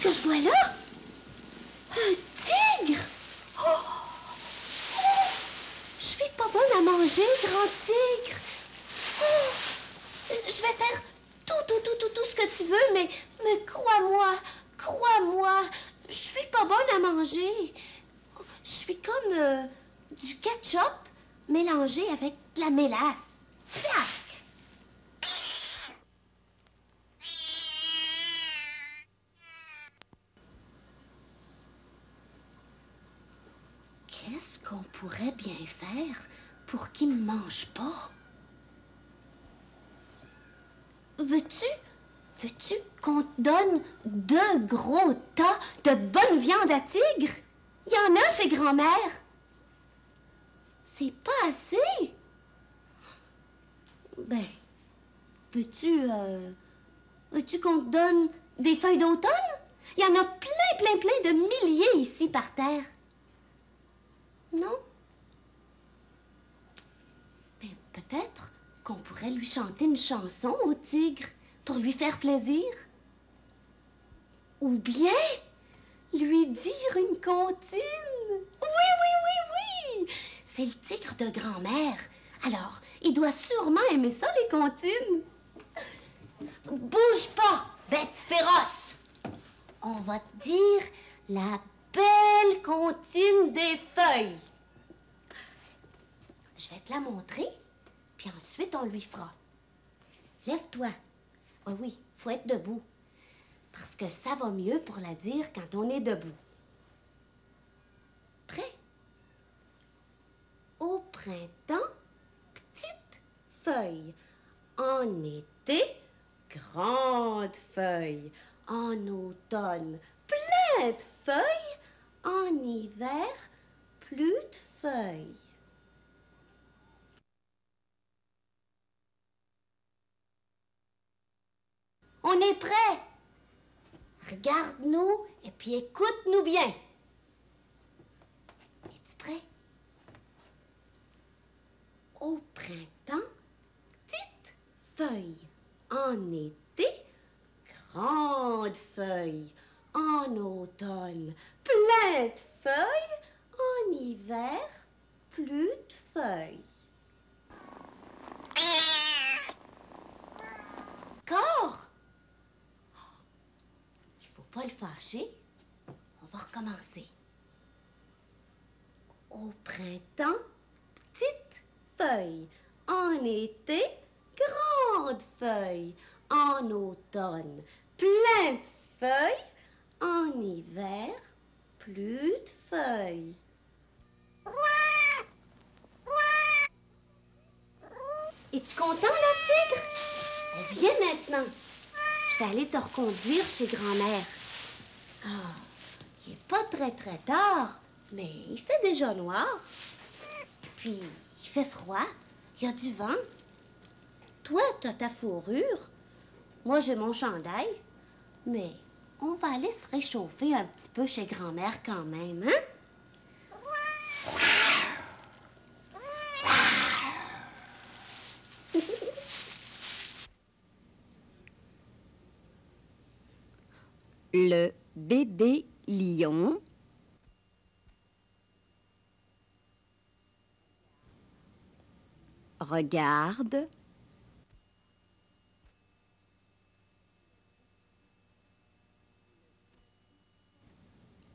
que je vois là? Un tigre! Oh! Oh! Je suis pas bonne à manger, grand tigre. Oh! Je vais faire tout ce que tu veux, mais crois-moi, je suis pas bonne à manger. Je suis comme du ketchup mélangé avec de la mélasse. Flac! Qu'est-ce qu'on pourrait bien faire pour qu'il me mange pas? Veux-tu qu'on te donne 2 gros tas de bonne viande à tigre? Il y en a chez grand-mère. C'est pas assez. Ben, veux-tu qu'on te donne des feuilles d'automne? Il y en a plein de milliers ici par terre. Non? Ben, peut-être qu'on pourrait lui chanter une chanson au tigre pour lui faire plaisir. Ou bien lui dire une comptine. Oui! C'est le tigre de grand-mère. Alors, il doit sûrement aimer ça, les comptines. Bouge pas, bête féroce. On va te dire la belle comptine des feuilles. Je vais te la montrer, puis ensuite on lui fera. Lève-toi. Ah oui, faut être debout. Parce que ça va mieux pour la dire quand on est debout. Prêt? Au printemps, petite feuille. En été, grande feuille. En automne, plein de feuilles. En hiver, plus de feuilles. On est prêt. Regarde-nous et puis écoute-nous bien. Es-tu prêt? Au printemps, petite feuille. En été, grande feuille. En automne, plein de feuilles. En hiver, plus de feuilles. Corps! Il faut pas le fâcher. On va recommencer. Au printemps, petite feuille. En été, grande feuille. En automne, plein de feuilles. En hiver, plus de feuilles. Es-tu content, là, tigre? Viens maintenant. Je vais aller te reconduire chez grand-mère. Ah, il est pas très tard, mais il fait déjà noir. Puis, il fait froid. Il y a du vent. Toi, t'as ta fourrure. Moi, j'ai mon chandail. Mais on va aller se réchauffer un petit peu chez grand-mère quand même, hein? Le bébé lion regarde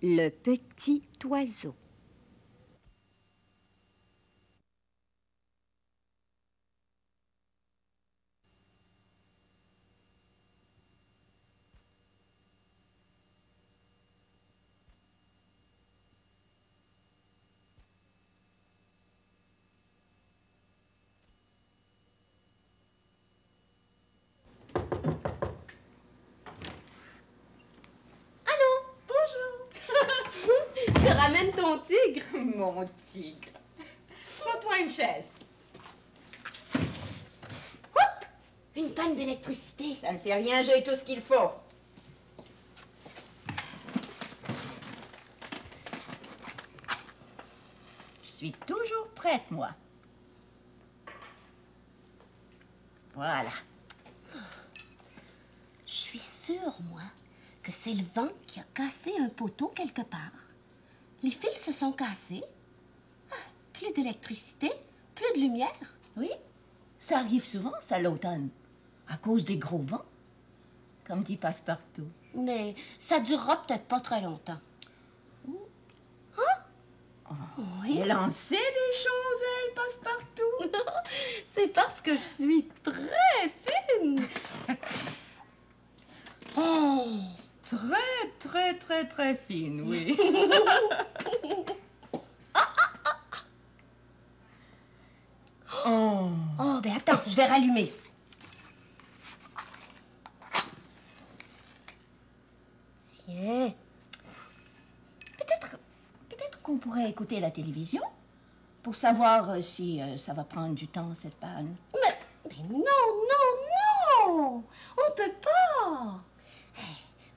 le petit oiseau. Je te ramène ton tigre. Mon tigre. Prends-toi une chaise. Hop! Une panne d'électricité. Ça ne fait rien, j'ai tout ce qu'il faut. Je suis toujours prête, moi. Voilà. Je suis sûre, moi, que c'est le vent qui a cassé un poteau quelque part. Les fils se sont cassés. Ah, plus d'électricité, plus de lumière. Oui, ça arrive souvent, ça, l'automne. À cause des gros vents. Comme dit Passepartout. Mais ça durera peut-être pas très longtemps. Oui. Elle en sait des choses, elle, Passepartout. C'est parce que je suis très fine. Oh. Très, très, très, très fine, oui. Oh. Oh, ben attends, je vais rallumer. Tiens. Peut-être qu'on pourrait écouter la télévision pour savoir si ça va prendre du temps, cette panne. Mais non, non, non! On peut pas!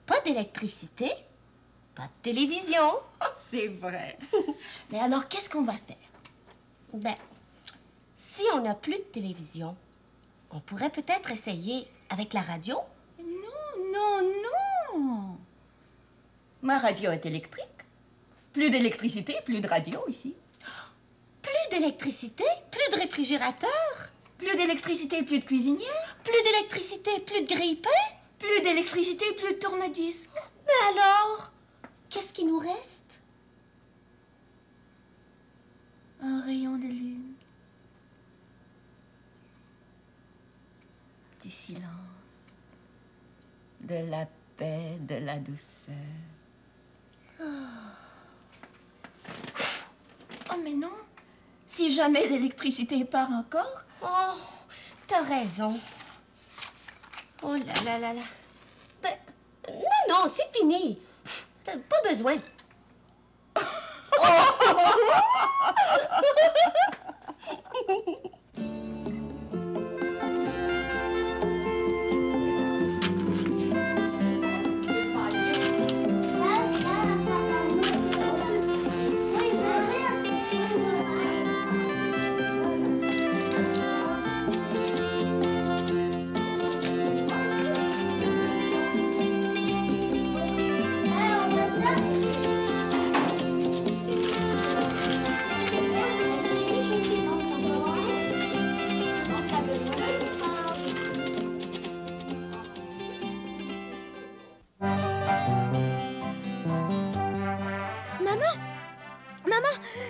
Pas d'électricité, pas de télévision. Oh, c'est vrai. Mais alors, qu'est-ce qu'on va faire? Ben, si on n'a plus de télévision, on pourrait peut-être essayer avec la radio. Non, non, non. Ma radio est électrique. Plus d'électricité, plus de radio ici. Plus d'électricité, plus de réfrigérateur, Plus d'électricité, plus de cuisinière. plus d'électricité, plus de grille-pain. Plus d'électricité, plus de tourne-disque. Mais alors, qu'est-ce qui nous reste? Un rayon de lune. Du silence. De la paix, de la douceur. Oh, mais non. Si jamais l'électricité part encore. Oh, t'as raison. Oh là là là là. Ben, non, non, c'est fini. T'as pas besoin.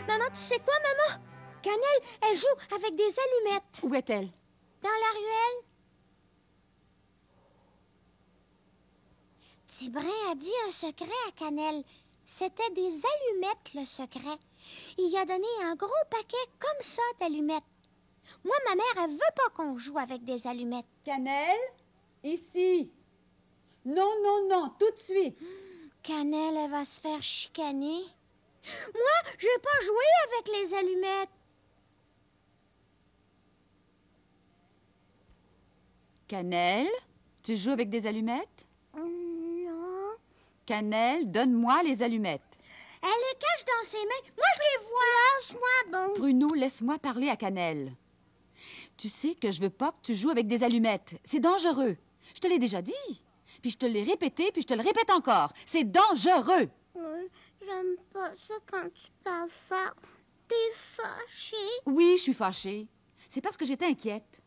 Maman, tu sais quoi, maman? Cannelle, elle joue avec des allumettes. Où est-elle? Dans la ruelle. Tibrin a dit un secret à Cannelle. C'était des allumettes, le secret. Il a donné un gros paquet comme ça d'allumettes. Moi, ma mère, elle veut pas qu'on joue avec des allumettes. Cannelle, ici. Non, non, non, tout de suite. Cannelle, elle va se faire chicaner. Moi, je vais pas jouer avec les allumettes. Cannelle, tu joues avec des allumettes? Non. Cannelle, donne-moi les allumettes. Elle les cache dans ses mains. Moi, je les vois. Lâche-moi, bon. Bruno, laisse-moi parler à Cannelle. Tu sais que je veux pas que tu joues avec des allumettes. C'est dangereux. Je te l'ai déjà dit. Puis je te l'ai répété, puis je te le répète encore. C'est dangereux. J'aime pas ça quand tu parles fort. T'es fâchée. Oui, je suis fâchée. C'est parce que j'étais inquiète.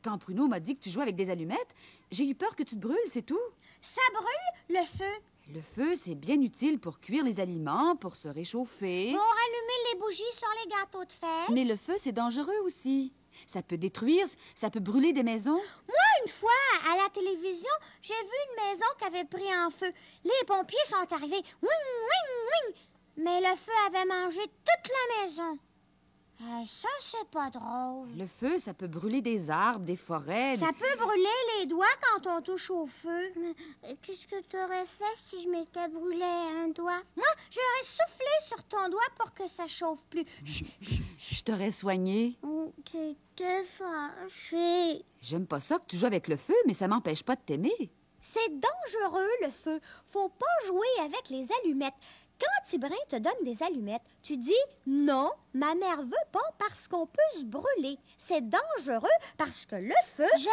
Quand Bruno m'a dit que tu jouais avec des allumettes, j'ai eu peur que tu te brûles, c'est tout. Ça brûle, le feu. Le feu, c'est bien utile pour cuire les aliments, pour se réchauffer. Pour allumer les bougies sur les gâteaux de fête. Mais le feu, c'est dangereux aussi. Ça peut détruire, ça peut brûler des maisons. Moi, une fois, à la télévision, j'ai vu une maison qui avait pris en feu. Les pompiers sont arrivés. Wing, wing, wing. Mais le feu avait mangé toute la maison. Ça, c'est pas drôle. Le feu, ça peut brûler des arbres, des forêts. Ça peut brûler les doigts quand on touche au feu. Qu'est-ce que tu aurais fait si je m'étais brûlé un doigt? Moi, j'aurais soufflé sur ton doigt pour que ça chauffe plus. Je t'aurais soigné. T'étais fâchée. J'aime pas ça que tu joues avec le feu, mais ça m'empêche pas de t'aimer. C'est dangereux, le feu. Faut pas jouer avec les allumettes. Quand Tibrin te donne des allumettes, tu dis « Non, ma mère veut pas parce qu'on peut se brûler. C'est dangereux parce que le feu... » Je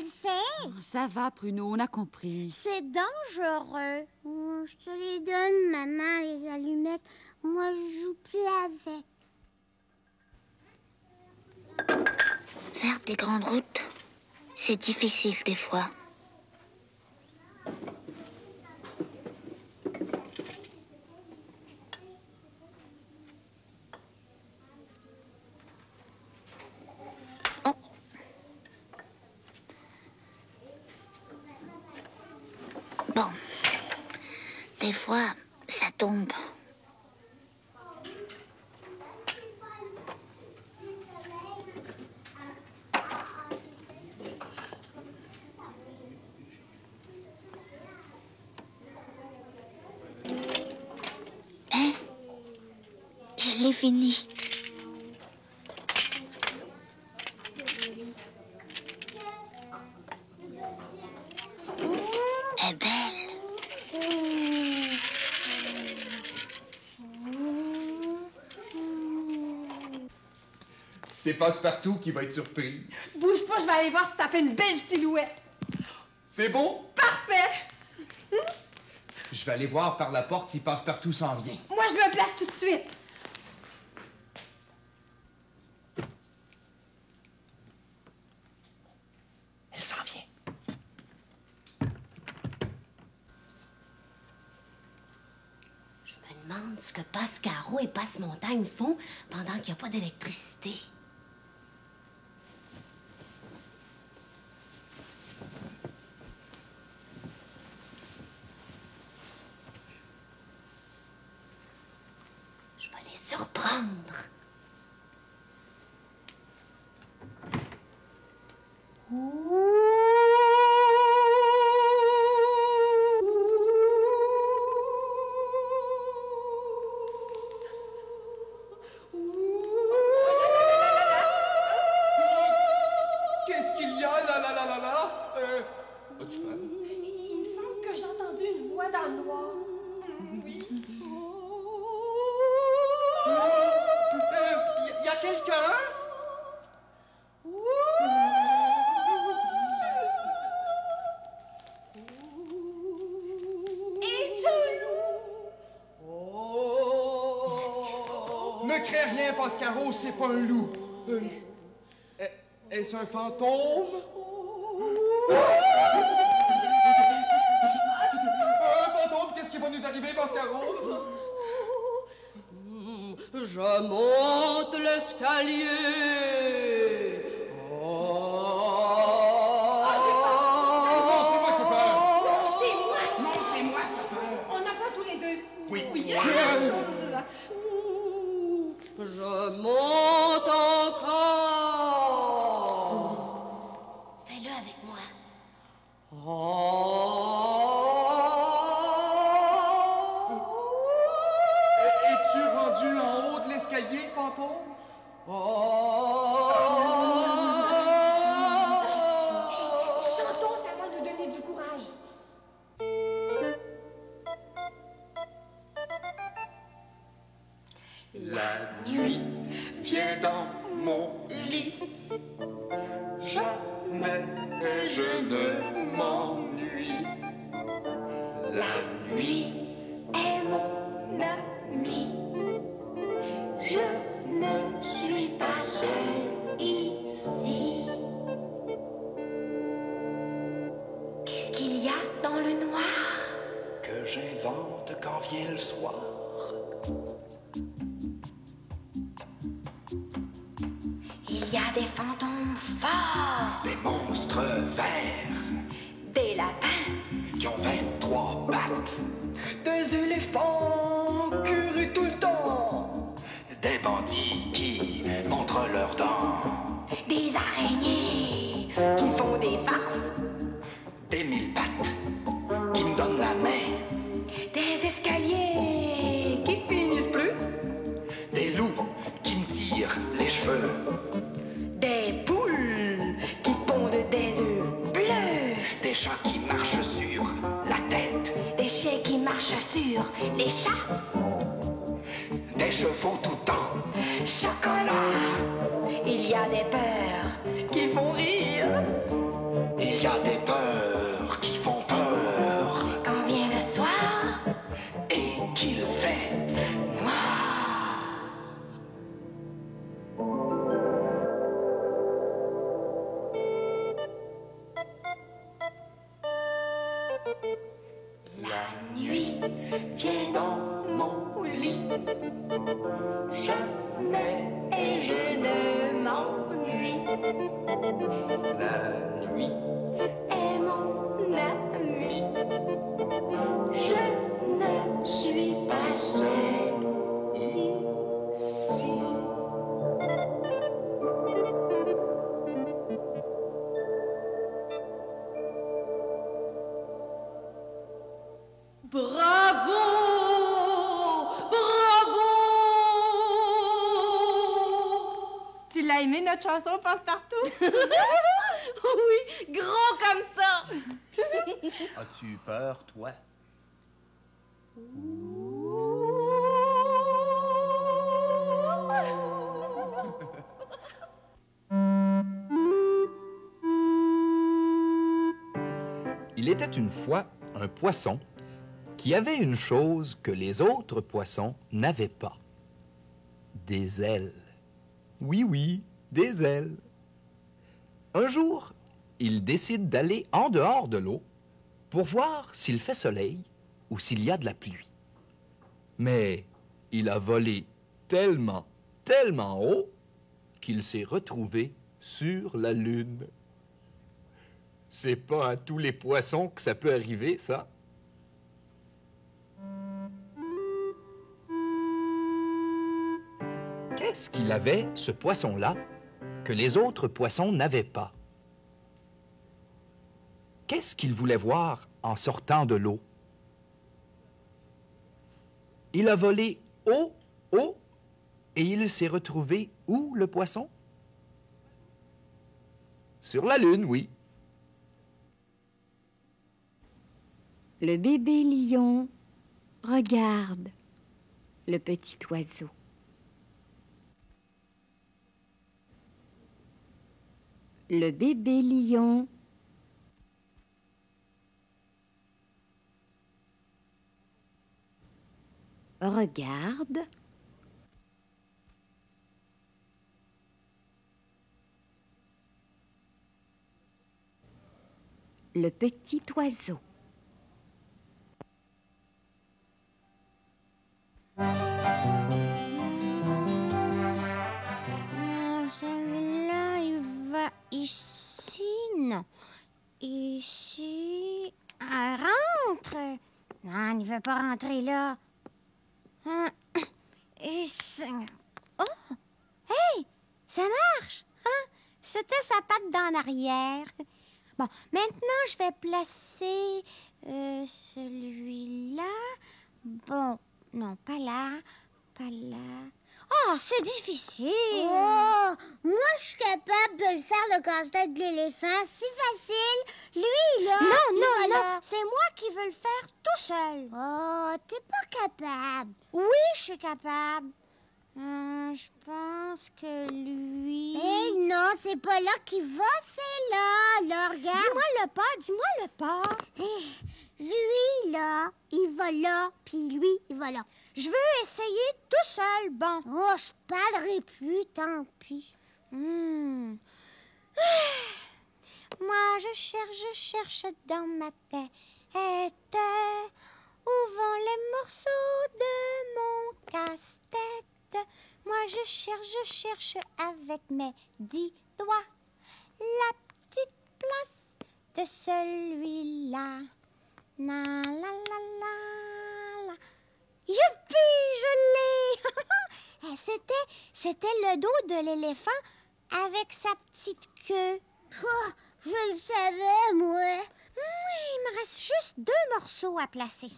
le sais. Ça va, Pruneau, on a compris. C'est dangereux. Oh, je te les donne, maman, les allumettes. Moi, je joue plus avec. Faire des grandes routes, c'est difficile des fois. Oh. Bon, des fois, ça tombe. Je l'ai fini. Elle est belle. C'est Passepartout qui va être surpris. Bouge pas, je vais aller voir si ça fait une belle silhouette. C'est beau? Parfait! Je vais aller voir par la porte si Passepartout s'en vient. Moi, je me place tout de suite. Elle s'en vient. Je me demande ce que Pascaro et Passe-Montagne font pendant qu'il n'y a pas d'électricité. Je vais les surprendre. Qu'est-ce qu'il y a, là? As-tu peur? Il me semble que j'ai entendu une voix dans le noir. Oui. Y a quelqu'un? Ne crée rien, Pascaro, c'est pas un loup. Est-ce un fantôme? Un fantôme, qu'est-ce qui va nous arriver, Pascaro? Je monte l'escalier. Non, c'est moi qui ai peur. C'est moi! Non, c'est moi qui ai peur. On a pas tous les deux. Oui. Je monte encore. Fais-le avec moi. Es-tu rendu en haut de l'escalier, fantôme? Chantons, ça va nous donner du courage. La nuit vient dans mon lit. Jamais je ne m'ennuie. La nuit est mon ami. Je ne suis pas seul ici. Qu'est-ce qu'il y a dans le noir? Que j'invente quand vient le soir. Il y a des fantômes forts, Des monstres verts des lapins, qui ont 23 pattes. Des éléphants qui rient tout le temps. Des bandits qui montrent leurs dents. des araignées qui font des farces, Des 1000 pattes qui me donnent la main. des escaliers qui finissent plus, Des loups qui me tirent les cheveux. des poules qui pondent des œufs bleus, Des chats qui marchent sur la tête. des chiens qui marchent sur les chats, Des chevaux tout le temps. chocolat. Il y a des peurs qui font rire, Il aimé notre chanson Passe-Partout? Oui, gros comme ça! As-tu peur, toi? Il était une fois un poisson qui avait une chose que les autres poissons n'avaient pas. Des ailes. Oui, oui, des ailes. Un jour, il décide d'aller en dehors de l'eau pour voir s'il fait soleil ou s'il y a de la pluie. Mais il a volé tellement, tellement haut qu'il s'est retrouvé sur la Lune. C'est pas à tous les poissons que ça peut arriver, ça. Qu'est-ce qu'il avait, ce poisson-là, que les autres poissons n'avaient pas? Qu'est-ce qu'il voulait voir en sortant de l'eau? Il a volé haut, haut, et il s'est retrouvé où, le poisson? Sur la Lune, oui. Le bébé lion regarde le petit oiseau. Le bébé lion regarde le petit oiseau. Celui-là, il va ici, non. Ici, rentre. Non, il ne veut pas rentrer là. Ici. Oh! Hey! Ça marche! Hein? C'était sa patte d'en arrière. Bon, maintenant, je vais placer celui-là. Bon, non, pas là, pas là. Oh, c'est difficile! Oh, moi, je suis capable de le faire, le casse-tête de l'éléphant. C'est facile. Lui, là... Non, c'est moi qui veux le faire tout seul. Oh, t'es pas capable. Oui, je suis capable. Je pense que lui... Eh non, c'est pas là qu'il va, c'est là. Là, regarde. Dis-moi le pas. Lui, là, il va là, puis lui, il va là. Je veux essayer tout seul, bon. Oh, je parlerai plus, tant pis. Moi, je cherche dans ma tête. Où vont les morceaux de mon casse-tête? Moi, je cherche avec mes 10 doigts la petite place de celui-là. La la la la. Youpi, je l'ai! C'était le dos de l'éléphant avec sa petite queue. Oh, je le savais, moi. Il me reste juste 2 morceaux à placer.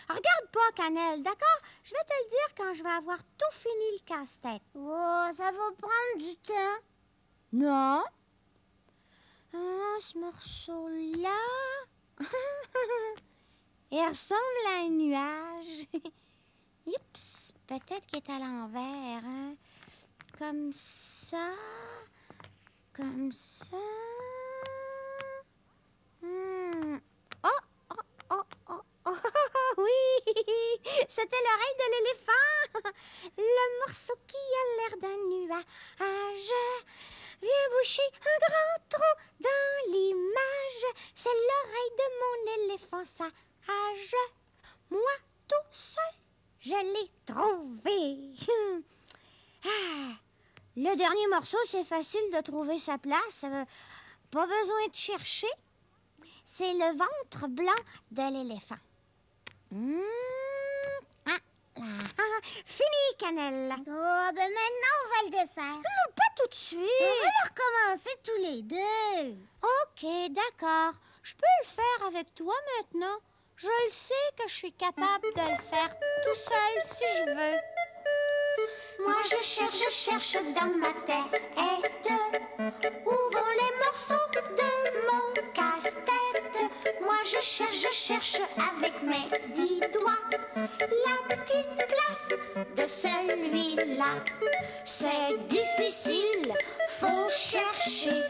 Regarde pas, Cannelle, d'accord? Je vais te le dire quand je vais avoir tout fini le casse-tête. Oh, ça va prendre du temps. Non. Ce morceau-là... il ressemble à un nuage. Oups, peut-être qu'il est à l'envers. Hein? Comme ça. Comme ça. Oh, oui! C'était l'oreille de l'éléphant. Le morceau qui a l'air d'un nuage vient boucher un grand trou dans l'image. C'est l'oreille de mon éléphant sage. Moi, tout seul, je l'ai trouvé. Le dernier morceau, c'est facile de trouver sa place. Pas besoin de chercher. C'est le ventre blanc de l'éléphant. Fini, Cannelle. Oh, ben maintenant, on va le défaire. Non, pas tout de suite. On va le recommencer tous les 2. OK, d'accord. Je peux le faire avec toi maintenant. Je le sais que je suis capable de le faire tout seul si je veux. Moi je cherche dans ma tête. Où vont les morceaux de mon casse-tête? Moi je cherche avec mes 10 doigts la petite place de celui-là. C'est difficile, faut chercher,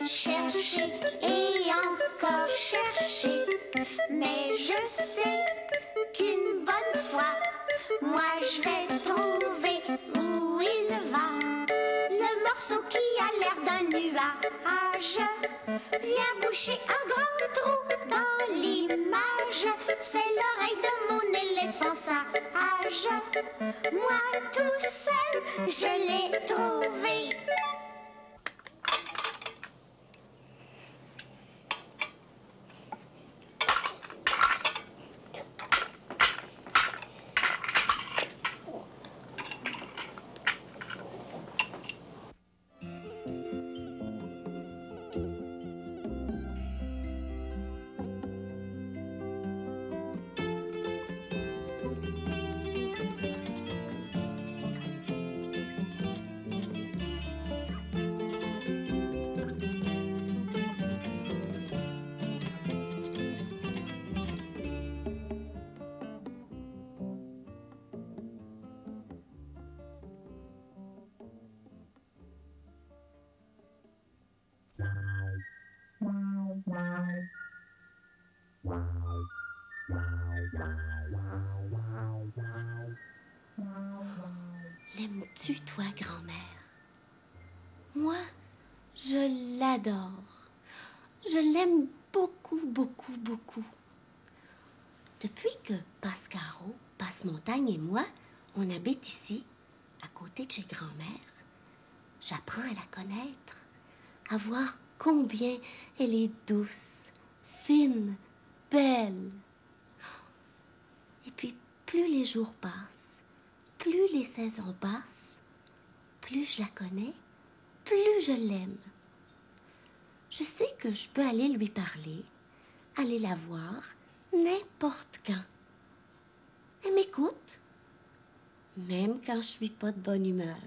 chercher et encore chercher. Mais je sais qu'une bonne fois, moi je vais trouver où il va. Le morceau qui a l'air d'un nuage vient boucher un grand trou dans l'image. C'est l'oreille de mon éléphant sage. Moi tout seul, je l'ai trouvé. L'aimes-tu, toi, grand-mère? Moi, je l'adore. Je l'aime beaucoup, beaucoup, beaucoup. Depuis que Pascaro, Passe-Montagne et moi, on habite ici, à côté de chez grand-mère, j'apprends à la connaître, à voir combien elle est douce, fine, belle. Et puis, plus les jours passent, plus les saisons passent, plus je la connais, plus je l'aime. Je sais que je peux aller lui parler, aller la voir, n'importe quand. Elle m'écoute, même quand je suis pas de bonne humeur.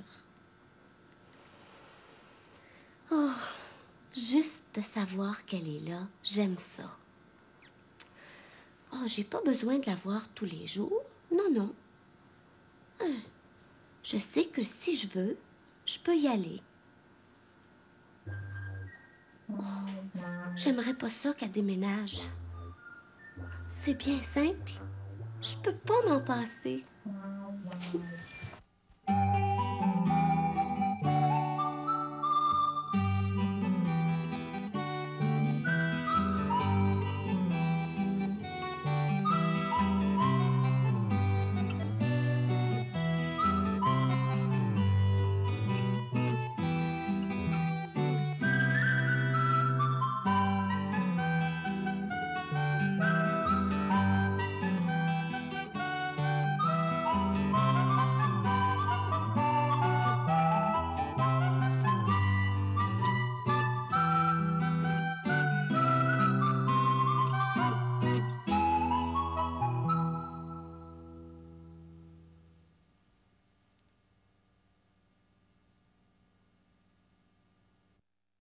Oh, juste de savoir qu'elle est là, j'aime ça. Oh, j'ai pas besoin de la voir tous les jours, non, non. Je sais que si je veux, je peux y aller. Oh, j'aimerais pas ça qu'elle déménage. C'est bien simple. Je peux pas m'en passer.